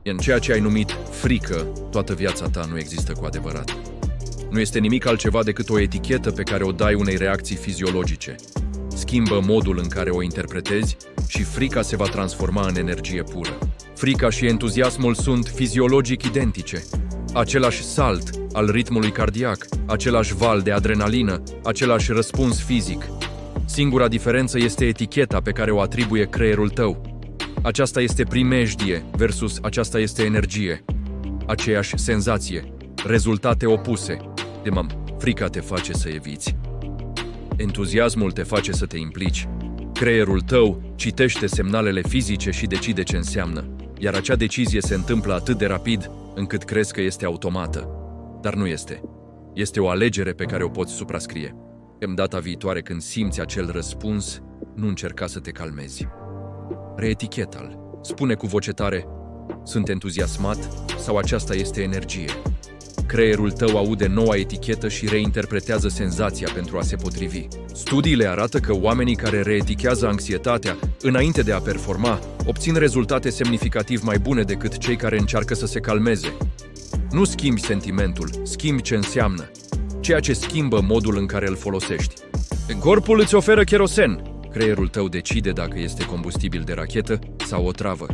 În ceea ce ai numit frică, toată viața ta nu există cu adevărat. Nu este nimic altceva decât o etichetă pe care o dai unei reacții fiziologice. Schimbă modul în care o interpretezi și frica se va transforma în energie pură. Frica și entuziasmul sunt fiziologic identice. Același salt al ritmului cardiac, același val de adrenalină, același răspuns fizic. Singura diferență este eticheta pe care o atribuie creierul tău. Aceasta este primejdie versus aceasta este energie. Aceeași senzație, rezultate opuse. Frica te face să eviți. Entuziasmul te face să te implici. Creierul tău citește semnalele fizice și decide ce înseamnă, iar acea decizie se întâmplă atât de rapid încât crezi că este automată. Dar nu este. Este o alegere pe care o poți suprascrie. În data viitoare când simți acel răspuns, nu încerca să te calmezi. Reeticheta-l. Spune cu voce tare: sunt entuziasmat sau aceasta este energie. Creierul tău aude noua etichetă și reinterpretează senzația pentru a se potrivi. Studiile arată că oamenii care reetichează anxietatea înainte de a performa obțin rezultate semnificativ mai bune decât cei care încearcă să se calmeze. Nu schimbi sentimentul, schimbi ce înseamnă, ceea ce schimbă modul în care îl folosești. Corpul îți oferă cherosen. Creierul tău decide dacă este combustibil de rachetă sau o travă.